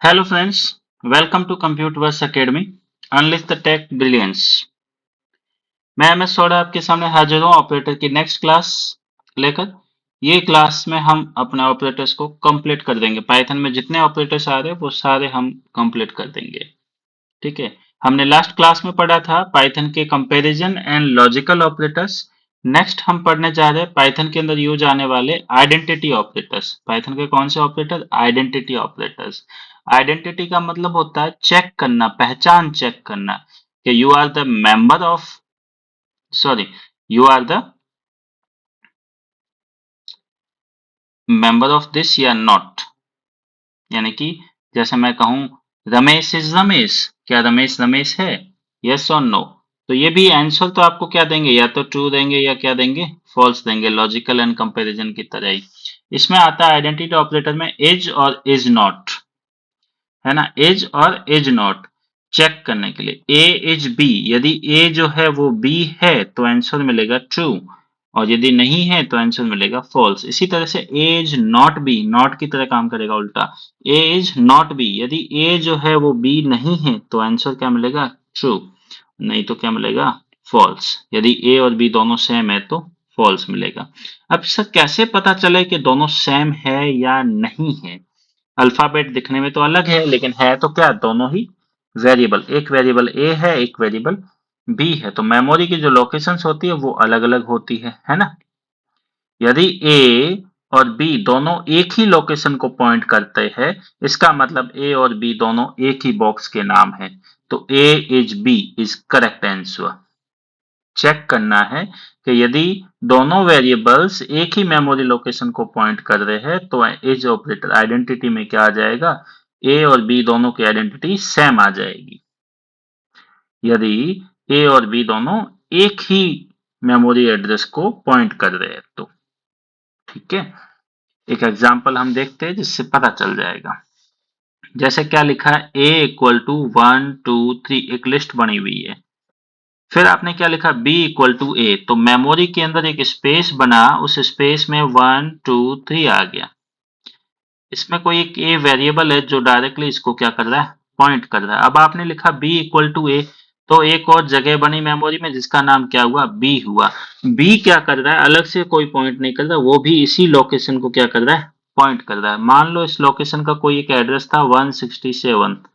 Hello friends, welcome to Computerverse Academy. Unleash the Tech Brilliance. मैं MS सौड़ा आपके सामने हाजिर हूँ ऑपरेटर की नेक्स्ट क्लास लेकर। ये क्लास में हम अपने ऑपरेटर्स को कंप्लीट कर देंगे। पाइथन में जितने ऑपरेटर्स आ रहे हैं वो सारे हम कंप्लीट कर देंगे। ठीक है, हमने लास्ट क्लास में पढ़ा था पाइथन के comparison and logical operators. Next हम पढ़ने जा रहे हैं पाइथन के अंदर यूज आने वाले आइडेंटिटी ऑपरेटर्स। पाइथन के कौन से ऑपरेटर? Identity operators. आइडेंटिटी का मतलब होता है चेक करना, पहचान चेक करना कि you are the member of, sorry, you are the member of this या नॉट। यानी कि जैसे मैं कहूं रमेश इज रमेश, क्या रमेश रमेश है? यस और नो। तो ये भी आंसर तो आपको क्या देंगे, या तो ट्रू देंगे या क्या देंगे, फॉल्स देंगे, लॉजिकल एंड कंपैरिजन की तरह ही। इसमें आता है आइडेंटिटी ऑपरेटर में इज और इज नॉट, है ना, इज और इज नॉट चेक करने के लिए। ए इज बी, यदि ए जो है वो बी है तो आंसर मिलेगा ट्रू, और यदि नहीं है तो आंसर मिलेगा फॉल्स। इसी तरह से ए इज नॉट बी, नॉट की तरह काम करेगा उल्टा। ए इज नॉट बी, यदि ए जो है वो बी नहीं है तो आंसर क्या मिलेगा? ट्रू, नहीं तो क्या मिलेगा? फॉल्स। यदि ए और बी दोनों सेम है तो फॉल्स मिलेगा। अब सर कैसे पता चले कि दोनों सेम है या नहीं है? अल्फाबेट दिखने में तो अलग है लेकिन है तो क्या, दोनों ही वेरिएबल। एक वेरिएबल ए है, एक वेरिएबल बी है, तो मेमोरी की जो लोकेशंस होती है वो अलग अलग होती है ना। यदि ए और बी दोनों एक ही लोकेशन को पॉइंट करते हैं, इसका मतलब ए और बी दोनों एक ही बॉक्स के नाम है, तो A is B is correct answer. Check करना है कि यदि दोनों वेरिएबल्स एक ही मेमोरी लोकेशन को पॉइंट कर रहे हैं तो इज ऑपरेटर आइडेंटिटी में क्या आ जाएगा? ए और बी दोनों की आइडेंटिटी सेम आ जाएगी। यदि ए और बी दोनों एक ही मेमोरी एड्रेस को पॉइंट कर रहे हैं तो। ठीक है, एक एग्जांपल हम देखते हैं जिससे पता चल जाएगा। जैसे क्या लिखा है, ए इक्वल टू 1 2 3, एक लिस्ट बनी हुई है। फिर आपने क्या लिखा, b इक्वल टू ए, तो मेमोरी के अंदर एक स्पेस बना, उस स्पेस में 1 2 3 आ गया। इसमें कोई एक a वेरिएबल है जो डायरेक्टली इसको क्या कर रहा है, पॉइंट कर रहा है। अब आपने लिखा b इक्वल टू ए, तो एक और जगह बनी मेमोरी में जिसका नाम क्या हुआ, b हुआ। b क्या कर रहा है, अलग से कोई पॉइंट नहीं कर रहा, वो भी इसी लोकेशन को क्या कर रहा है, पॉइंट कर रहा है। मान लो इस लोकेशन का कोई एक एड्रेस था 167।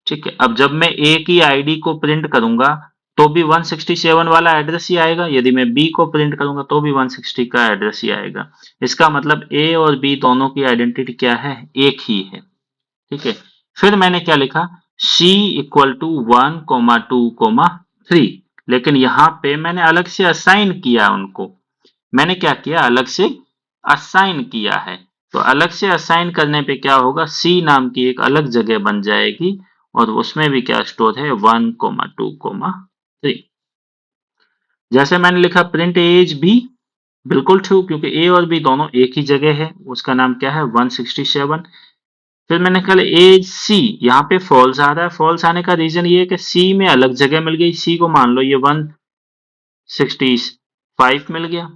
ठीक है, अब जब मैं ए की आईडी को प्रिंट करूंगा तो भी 167 वाला एड्रेस ही आएगा, यदि मैं बी को प्रिंट करूंगा तो भी 160 का एड्रेस ही आएगा। इसका मतलब ए और बी दोनों की आइडेंटिटी क्या है, एक ही है। ठीक है, फिर मैंने क्या लिखा, सी इक्वल टू 1 2 3, लेकिन यहां पे मैंने अलग से असाइन किया उनको। मैंने क्या किया, अलग से असाइन किया है। तो अलग से असाइन करने पे क्या होगा, सी नाम की एक अलग जगह बन जाएगी और उसमें भी क्या स्टोर है, 1 2 3। जैसे मैंने लिखा प्रिंट एज बी, बिल्कुल ट्रू, क्योंकि ए और बी दोनों एक ही जगह है, उसका नाम क्या है, 167। फिर मैंने कहा एज सी, यहाँ पे फॉल्स आ रहा है। फॉल्स आने का रीजन ये है कि सी में अलग जगह मिल गई। सी को मान लो ये 165 मिल गया,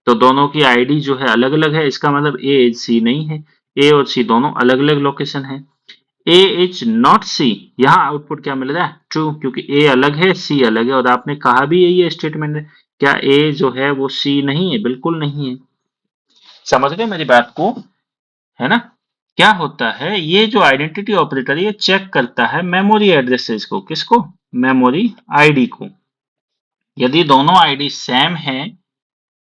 तो दोनों की आईडी जो है अलग अलग है, इसका मतलब ए इज सी नहीं है। ए और सी दोनों अलग अलग लोकेशन है। ए इज नॉट सी, यहाँ आउटपुट क्या मिल रहा है, ट्रू, क्योंकि ए अलग है सी अलग है, और आपने कहा भी यही है स्टेटमेंट में। क्या ए जो है वो सी नहीं है? बिल्कुल नहीं है। समझ गए मेरी बात को, है ना। क्या होता है, ये जो आइडेंटिटी ऑपरेटर ये चेक करता है मेमोरी एड्रेसेस को, किसको, मेमोरी आईडी को। यदि दोनों आईडी सेम है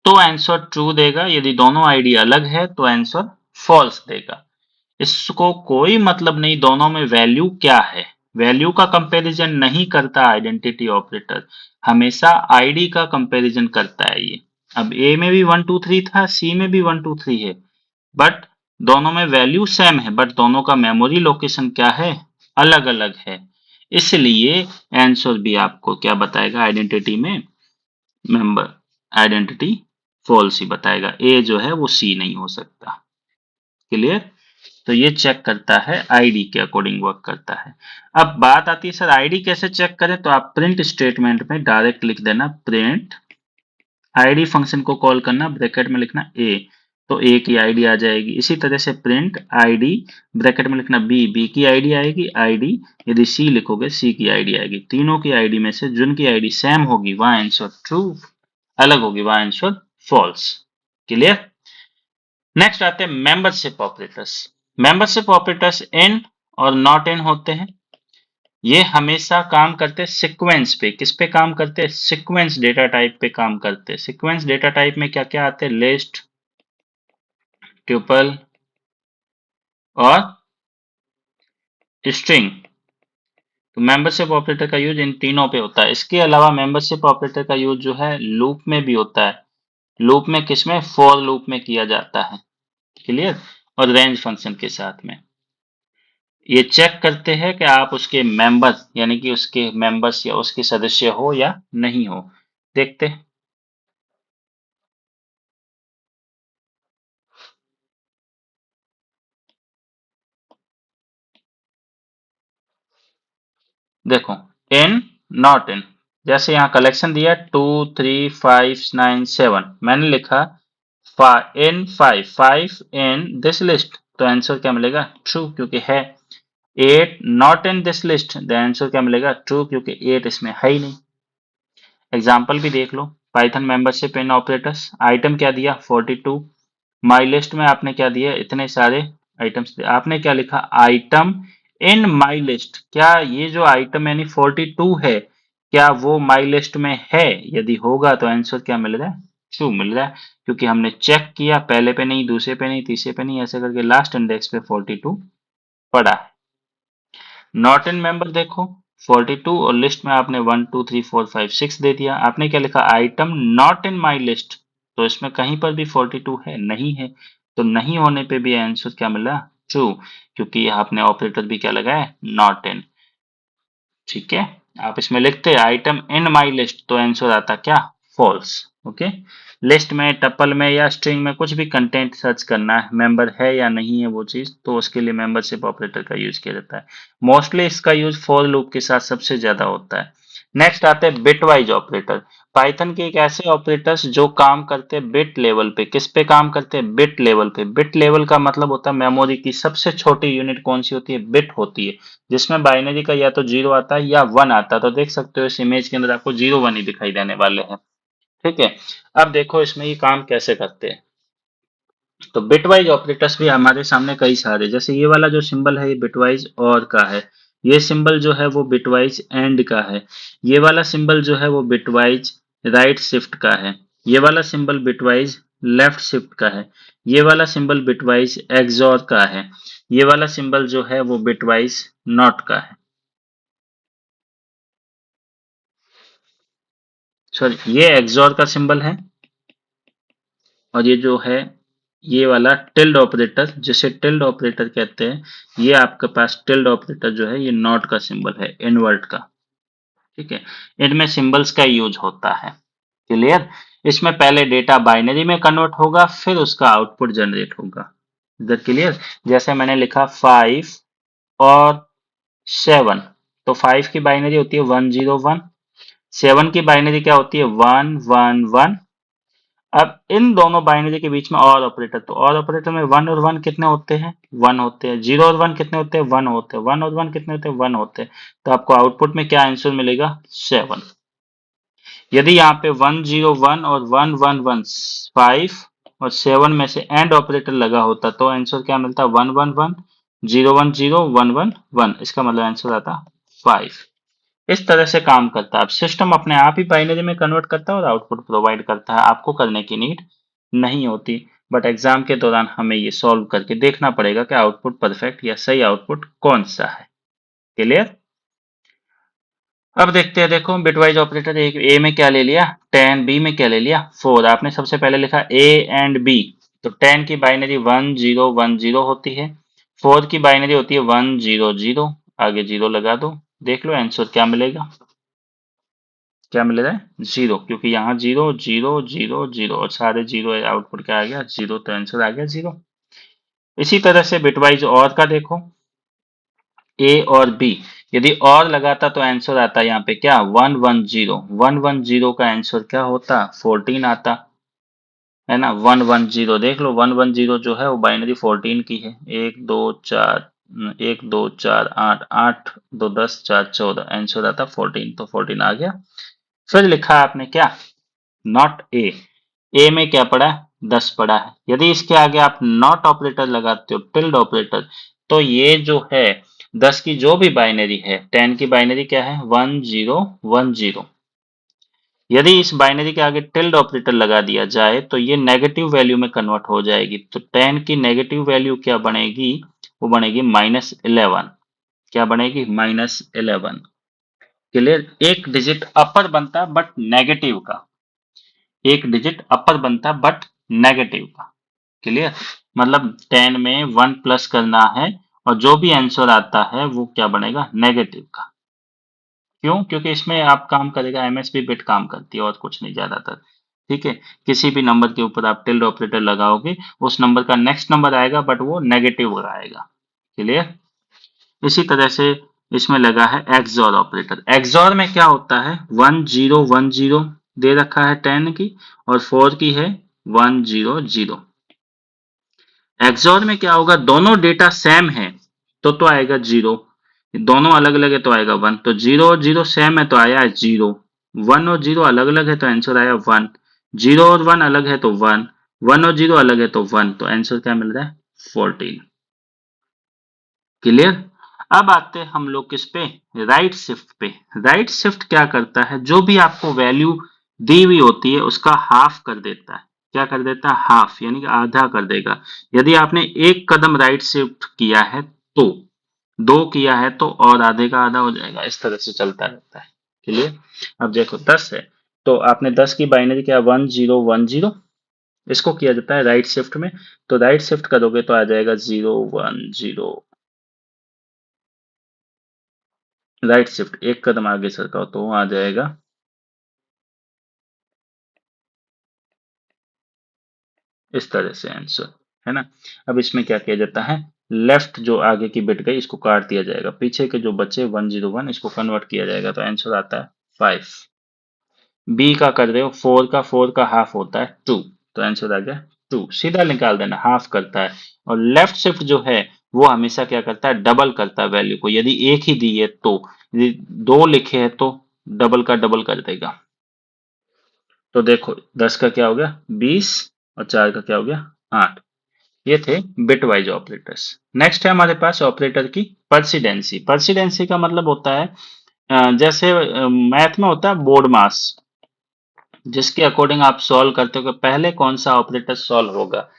तो आंसर ट्रू देगा, यदि दोनों आईडी अलग है तो आंसर फॉल्स देगा। इसको कोई मतलब नहीं दोनों में वैल्यू क्या है, वैल्यू का कंपैरिजन नहीं करता आइडेंटिटी ऑपरेटर, हमेशा आईडी का कंपैरिजन करता है ये। अब ए में भी 1 2 3 था, सी में भी 1 2 3 है, बट दोनों में वैल्यू सेम है, बट दोनों का मेमोरी लोकेशन क्या है, अलग अलग है। इसलिए आंसर भी आपको क्या बताएगा, आइडेंटिटी में मेंबर आइडेंटिटी फॉल्स ही बताएगा, ए जो है वो सी नहीं हो सकता। क्लियर। तो ये चेक करता है, आईडी के अकॉर्डिंग वर्क करता है। अब बात आती है सर आईडी कैसे चेक करें, तो आप प्रिंट स्टेटमेंट में डायरेक्ट लिख देना प्रिंट आईडी, फंक्शन को कॉल करना, ब्रैकेट में लिखना ए, तो ए की आईडी आ जाएगी। इसी तरह से प्रिंट आईडी, ब्रैकेट में लिखना बी, बी की आईडी आएगी, आईडी यदि सी लिखोगे सी की आईडी आएगी। तीनों की आईडी में से जिनकी आईडी सेम होगी वहां आंसर ट्रू, अलग होगी वहां आंसर फॉल्स। क्लियर। नेक्स्ट आते हैं membership operators. Membership operators in और नॉट इन होते हैं। ये हमेशा काम करते हैं सीक्वेंस पे। किस पे काम करते हैं? सीक्वेंस डेटा टाइप पे काम करते हैं। सीक्वेंस डेटा टाइप में क्या क्या आते हैं? लिस्ट, ट्यूपल और स्ट्रिंग। तो मेंबरशिप ऑपरेटर का यूज इन तीनों पे होता है। इसके अलावा मेंबरशिप ऑपरेटर का यूज जो है लूप में भी होता है। लूप में किसमें? फॉर लूप में किया जाता है। क्लियर। और रेंज फंक्शन के साथ में ये चेक करते हैं कि आप उसके मेंबर यानी कि उसके मेंबर्स या उसके सदस्य हो या नहीं हो। देखते हैं। देखो इन, नॉट इन। जैसे यहाँ कलेक्शन दिया 2 3 5 9 7, मैंने लिखा इन 5 इन दिस लिस्ट, तो आंसर क्या मिलेगा? ट्रू, क्योंकि है। 8 not in this list, the answer क्या मिलेगा? ट्रू, क्योंकि 8 इसमें है ही नहीं। एग्जाम्पल भी देख लो। Python membership in operators, item क्या दिया? 42। माई लिस्ट में आपने क्या दिया? इतने सारे आइटम्स। आपने क्या लिखा? Item in my list. क्या ये जो आइटम यानी 42 है, क्या वो माई लिस्ट में है? यदि होगा तो आंसर क्या मिल रहा है? ट्रू मिल रहा है, क्योंकि हमने चेक किया पहले पे नहीं, दूसरे पे नहीं, तीसरे पे नहीं, ऐसे करके लास्ट इंडेक्स पे 42 पड़ा है। नॉट इन मेंबर देखो 42 और लिस्ट में आपने 1 2 3 4 5 6 दे दिया। आपने क्या लिखा? Item not in my list, तो इसमें कहीं पर भी 42 है? नहीं है। तो नहीं होने पे भी आंसर क्या मिला? ट्रू, क्योंकि आपने ऑपरेटर भी क्या लगाया? Not in. ठीक है। आप इसमें लिखते आइटम इन माई लिस्ट, तो आंसर आता क्या? फॉल्स। ओके। लिस्ट में, टपल में या स्ट्रिंग में कुछ भी कंटेंट सर्च करना है, मेंबर है या नहीं है वो चीज, तो उसके लिए मेंबरशिप ऑपरेटर का यूज किया जाता है। मोस्टली इसका यूज फॉर लूप के साथ सबसे ज्यादा होता है। नेक्स्ट आते हैं बिटवाइज ऑपरेटर। पाइथन के एक ऐसे ऑपरेटर्स जो काम करते हैं बिट लेवल पे। किस पे काम करते हैं? बिट लेवल पे। बिट लेवल का मतलब होता है मेमोरी की सबसे छोटी यूनिट कौन सी होती है? बिट होती है, जिसमें बाइनरी का या तो 0 आता है या 1 आता है। तो देख सकते हो इस इमेज के अंदर आपको 0 1 ही दिखाई देने वाले हैं। ठीक है। अब देखो इसमें ये काम कैसे करते हैं। तो बिटवाइज ऑपरेटर्स भी हमारे सामने कई सारे, जैसे ये वाला जो सिंबल है ये बिटवाइज और का है। ये सिंबल जो है वो बिटवाइज एंड का है। ये वाला सिंबल जो है वो बिटवाइज राइट शिफ्ट का है। ये वाला सिंबल बिटवाइज लेफ्ट शिफ्ट का है। ये वाला सिंबल बिटवाइज एक्सॉर का है। ये वाला सिंबल जो है वो बिटवाइज नॉट का है। सॉरी, ये एक्सॉर का सिंबल है। और ये जो है ये वाला टिल्ड ऑपरेटर, जिसे टिल्ड ऑपरेटर कहते हैं, ये आपके पास टिल्ड ऑपरेटर जो है ये नॉट का सिंबल है, इनवर्ट का। ठीक है। इनमें सिंबल्स का यूज होता है। क्लियर। इसमें पहले डेटा बाइनरी में कन्वर्ट होगा, फिर उसका आउटपुट जनरेट होगा। इधर क्लियर। जैसे मैंने लिखा 5 और 7, तो 5 की बाइनरी होती है 101, 7 की बाइनरी क्या होती है? 111। अब इन दोनों बाइनरी के बीच में और ऑपरेटर, तो और ऑपरेटर में 1 और 1 कितने होते हैं? 1 होते हैं। 0 और 1 कितने होते हैं? 1 होते हैं। 1 और 1 कितने होते हैं? 1 होते हैं। तो आपको आउटपुट में क्या आंसर मिलेगा? 7। यदि यहाँ पे 101 और 111 5 और 7 में से एंड ऑपरेटर लगा होता तो आंसर क्या मिलता? 111 010 111। इसका मतलब आंसर आता 5। इस तरह से काम करता है। अब सिस्टम अपने आप ही बाइनरी में कन्वर्ट करता है और आउटपुट प्रोवाइड करता है, आपको करने की नीड नहीं होती। बट एग्जाम के दौरान हमें ये सॉल्व करके देखना पड़ेगा कि आउटपुट परफेक्ट या सही आउटपुट कौन सा है। क्लियर। अब देखते हैं। देखो बिटवाइज ऑपरेटर ए में क्या ले लिया? 10, बी में क्या ले लिया? 4। आपने सबसे पहले लिखा ए एंड बी, तो 10 की बाइनरी 1010 होती है। 4 की बाइनरी होती है 100। आगे 0 लगा दो, देख लो आंसर क्या मिलेगा। क्या मिल रहा है? 0, क्योंकि यहाँ 0 0 0 0 और सारे 0 है। आउटपुट क्या आ गया? 0, तो आंसर आ गया 0। इसी तरह से बिटवाइज और का देखो, ए और बी। यदि और लगाता तो आंसर आता यहाँ पे क्या? 110। 110 का आंसर क्या होता? 14 आता है ना। 110 देख लो, 110 जो है वो बाइनरी 14 की है। 1 2 4 1 2 4 8 8 2 10 4 14, आंसर आता 14, तो 14 आ गया। फिर लिखा है आपने क्या, नॉट ए में क्या पड़ा है, 10 पड़ा है। यदि इसके आगे आप नॉट ऑपरेटर लगाते हो, टिल्ड ऑपरेटर, तो ये जो है 10 की जो भी बाइनरी है, 10 की बाइनरी क्या है, 1010। यदि इस बाइनरी के आगे टिल्ड ऑपरेटर लगा दिया जाए तो ये नेगेटिव वैल्यू में कन्वर्ट हो जाएगी। तो 10 की नेगेटिव वैल्यू क्या बनेगी, वो बनेगी -11। क्या बनेगी, -11। क्लियर। एक डिजिट अपर बनता बट नेगेटिव का, एक डिजिट अपर बनता बट नेगेटिव का। क्लियर। मतलब 10 में 1 प्लस करना है और जो भी आंसर आता है वो क्या बनेगा, नेगेटिव का। क्यों, क्योंकि इसमें आप काम करेगा, एमएसबी बिट काम करती है और कुछ नहीं ज्यादातर। ठीक है। किसी भी नंबर के ऊपर आप टिल्ड ऑपरेटर लगाओगे, उस नंबर का नेक्स्ट नंबर आएगा बट वो नेगेटिव आएगा। क्लियर। इसी तरह से इसमें लगा है एक्सऑर ऑपरेटर। एक्सऑर में क्या होता है, 1010 दे रखा है 10 की, और 4 की है 100। एक्सऑर में क्या होगा, दोनों डेटा सेम है तो आएगा 0, दोनों अलग अलग है तो आएगा 1। तो 0 और 0 सेम है तो आया 0, 1 और 0 अलग अलग है तो आंसर आया 1, 0 और 1 अलग है तो 1, 1 और 0 अलग है तो 1, तो आंसर क्या मिल रहा है, 14। क्लियर। अब आते हैं हम लोग किस पे, राइट शिफ्ट पे। राइट शिफ्ट क्या करता है, जो भी आपको वैल्यू दी हुई होती है उसका हाफ कर देता है। क्या कर देता है, हाफ, यानी कि आधा कर देगा। यदि आपने एक कदम राइट शिफ्ट किया है तो, दो किया है तो और आधे का आधा हो जाएगा। इस तरह से चलता रहता है। क्लियर। अब देखो 10 है तो आपने 10 की बाइनरी क्या, 1010, इसको किया जाता है राइट शिफ्ट में। तो राइट शिफ्ट करोगे तो आ जाएगा 010। राइट शिफ्ट एक कदम आगे सरकाओ तो वो आ जाएगा इस तरह से आंसर, है ना। अब इसमें क्या किया जाता है, लेफ्ट जो आगे की बिट गई इसको काट दिया जाएगा, पीछे के जो बचे 101 इसको कन्वर्ट किया जाएगा, तो आंसर आता है 5। बी का कर रहे हो, 4 का हाफ होता है 2, तो आंसर आ गया 2। सीधा निकाल देना, हाफ करता है। और लेफ्ट शिफ्ट जो है वो हमेशा क्या करता है, डबल करता है वैल्यू को। यदि एक ही दी है तो, यदि दो लिखे हैं तो डबल का डबल कर देगा। तो देखो 10 का क्या हो गया 20, और 4 का क्या हो गया 8। ये थे बिट वाइज ऑपरेटर्स। नेक्स्ट है हमारे पास ऑपरेटर की पर्सिडेंसी। पर्सिडेंसी का मतलब होता है जैसे मैथ में होता है बोर्ड मास, जिसके अकॉर्डिंग आप सॉल्व करते हो कि पहले कौन सा ऑपरेटर सॉल्व होगा।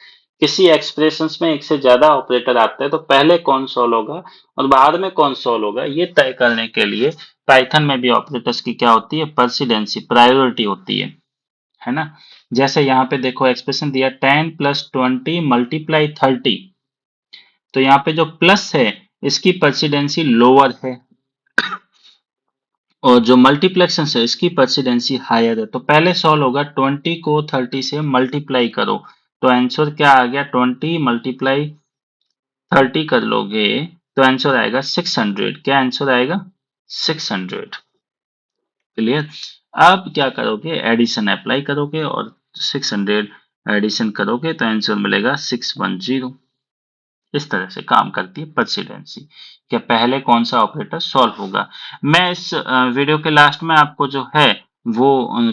किसी एक्सप्रेशंस में एक से ज्यादा ऑपरेटर आते हैं तो पहले कौन सॉल्व होगा और बाद में कौन सॉल्व होगा, ये तय करने के लिए पाइथन में भी ऑपरेटर्स की क्या होती है, पर्सिडेंसी, प्रायोरिटी होती है ना। जैसे यहाँ पे देखो एक्सप्रेशन दिया 10 + 20 × 30, तो यहाँ पे जो प्लस है इसकी पर्सिडेंसी लोअर है, और जो मल्टीप्लेक्शन है इसकी पर्सिडेंसी हायर है। तो पहले सॉल्व होगा 20 को 30 से मल्टीप्लाई करो, तो आंसर क्या आ गया, 20 × 30 कर लोगे तो आंसर आएगा 600। क्या आंसर आएगा, 600। क्लियर। अब क्या करोगे, एडिशन अप्लाई करोगे और 600 एडिशन करोगे तो आंसर मिलेगा 610। इस तरह से काम करती है पर्सिडेंसी, कि पहले कौन सा ऑपरेटर सॉल्व होगा। मैं इस वीडियो के लास्ट में आपको जो है वो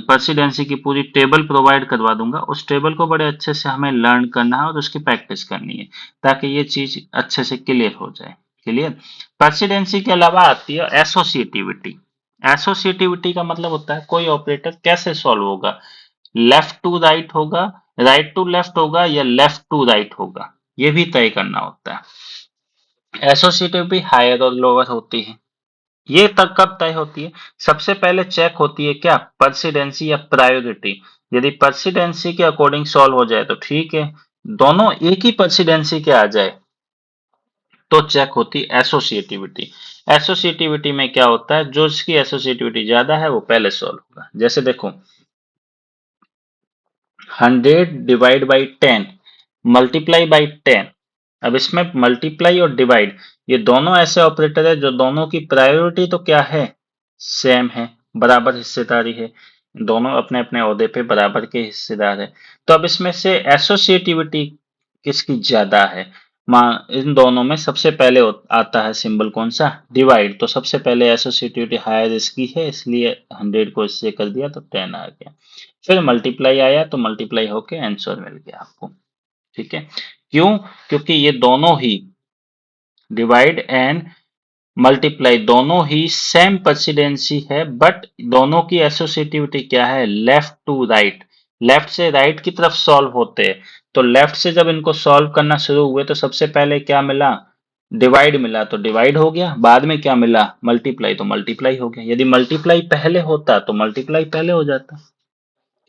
पर्सिडेंसी की पूरी टेबल प्रोवाइड करवा दूंगा। उस टेबल को बड़े अच्छे से हमें लर्न करना है और उसकी प्रैक्टिस करनी है, ताकि ये चीज अच्छे से क्लियर हो जाए। क्लियर। पर्सिडेंसी के अलावा आती है एसोसिएटिविटी। एसोसिएटिविटी का मतलब होता है कोई ऑपरेटर कैसे सॉल्व होगा, लेफ्ट टू राइट होगा, राइट टू लेफ्ट होगा, या लेफ्ट टू राइट होगा, ये भी तय करना होता है। एसोसिएटिव भी हायर और लोअर होती है। ये तक कब तय होती है, सबसे पहले चेक होती है क्या, पर्सिडेंसी या प्रायोरिटी। यदि पर्सिडेंसी के अकॉर्डिंग सॉल्व हो जाए तो ठीक है, दोनों एक ही पर्सिडेंसी के आ जाए तो चेक होती एसोसिएटिविटी। एसोसिएटिविटी में क्या होता है, जो इसकी एसोसिएटिविटी ज्यादा है वो पहले सॉल्व होगा। जैसे देखो 100 / 10 मल्टीप्लाई बाई 10। अब इसमें मल्टीप्लाई और डिवाइड, ये दोनों ऐसे ऑपरेटर है जो दोनों की प्रायोरिटी तो क्या है, सेम है, बराबर हिस्सेदारी है। दोनों अपने अपने ओहदे पे बराबर के हिस्सेदार है। तो अब इसमें से एसोसिएटिविटी किसकी ज्यादा है? इन दोनों में सबसे पहले आता है सिंबल कौन सा? डिवाइड। तो सबसे पहले एसोसिएटिविटी हायर इसकी है, इसलिए 100 को इससे कर दिया तो 10 आ गया। फिर मल्टीप्लाई आया तो मल्टीप्लाई होके आंसर मिल गया आपको। ठीक है, क्यों? क्योंकि ये दोनों ही डिवाइड एंड मल्टीप्लाई दोनों ही सेम प्रेसिडेंसी है, बट दोनों की एसोसिएटिविटी क्या है? लेफ्ट टू राइट, लेफ्ट से राइट की तरफ सॉल्व होते हैं। तो लेफ्ट से जब इनको सॉल्व करना शुरू हुए तो सबसे पहले क्या मिला? डिवाइड मिला, तो डिवाइड हो गया। बाद में क्या मिला? मल्टीप्लाई, तो मल्टीप्लाई हो गया। यदि मल्टीप्लाई पहले होता तो मल्टीप्लाई पहले हो जाता।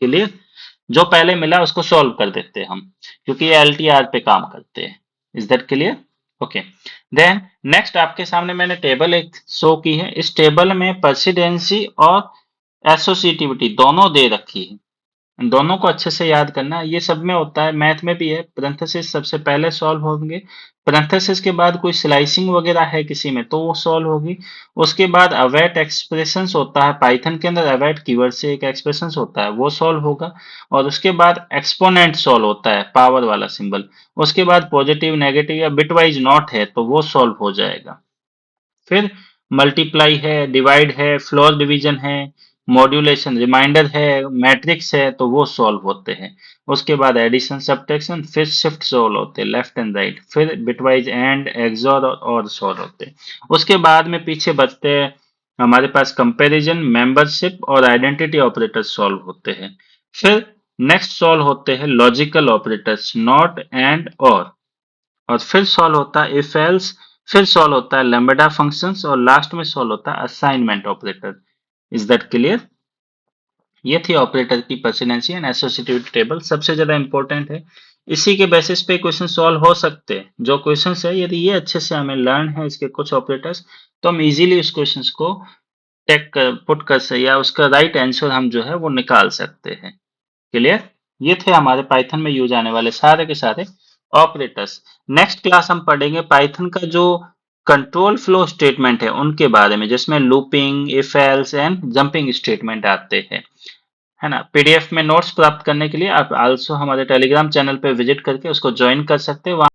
क्लियर? जो पहले मिला उसको सॉल्व कर देते हैं हम, क्योंकि ये एलटीआर पे काम करते हैं। Is that clear? Okay, then next आपके सामने मैंने टेबल एक शो की है। इस टेबल में प्रेसिडेंसी और एसोसिएटिविटी दोनों दे रखी है। इन दोनों को अच्छे से याद करना, ये सब में होता है, मैथ में भी है। पैरेंथेसिस सबसे पहले सॉल्व होंगे, पैरेंथेसिस के बाद कोई स्लाइसिंग वगैरह है किसी में तो वो सॉल्व होगी। उसके बाद अवैट एक्सप्रेशंस होता है, पाइथन के अंदर अवैट कीवर्ड से एक एक्सप्रेशंस होता है, वो सॉल्व होगा। और उसके बाद एक्सपोनेंट सॉल्व होता है, पावर वाला सिंबल। उसके बाद पॉजिटिव, नेगेटिव या बिटवाइज नॉट है तो वो सॉल्व हो जाएगा। फिर मल्टीप्लाई है, डिवाइड है, फ्लोर डिवीजन है, मॉड्यूलेशन, रिमाइंडर है, मैट्रिक्स है, तो वो सॉल्व होते हैं। उसके बाद एडिशन, सब्ट्रैक्शन, फिर शिफ्ट सॉल्व होते हैं, लेफ्ट एंड राइट। फिर बिटवाइज एंड, एक्सोर और सॉल्व होते हैं। उसके बाद में पीछे बचते हैं हमारे पास कंपैरिजन, मेंबरशिप और आइडेंटिटी ऑपरेटर सॉल्व होते हैं। फिर नेक्स्ट सॉल्व होते हैं लॉजिकल ऑपरेटर्स, नॉट, एंड, और फिर सॉल्व होता है इफ एल्स। फिर सॉल्व होता है लैम्ब्डा फंक्शंस, और लास्ट में सॉल्व होता है assignment operator. Is that clear? ये थी ऑपरेटर की प्रेसिडेंसी एंड एसोसिएटिविटी टेबल, सबसे ज्यादा इंपॉर्टेंट है। इसी के बेसिस पे क्वेश्चन सॉल्व हो सकते हैं। जो क्वेश्चन है यदि ये अच्छे से हमें लर्न है इसके कुछ ऑपरेटर्स, तो हम इजीली उस क्वेश्चन को टेक कर पुट कर सकते, या उसका राइट आंसर हम जो है वो निकाल सकते हैं। क्लियर? ये थे हमारे पाइथन में यूज आने वाले सारे के सारे ऑपरेटर्स। नेक्स्ट क्लास हम पढ़ेंगे पाइथन का जो कंट्रोल फ्लो स्टेटमेंट है उनके बारे में, जिसमें looping, if else and jumping statement आते हैं, है ना। पीडीएफ में नोट्स प्राप्त करने के लिए आप आल्सो हमारे टेलीग्राम चैनल पे विजिट करके उसको ज्वाइन कर सकते हैं।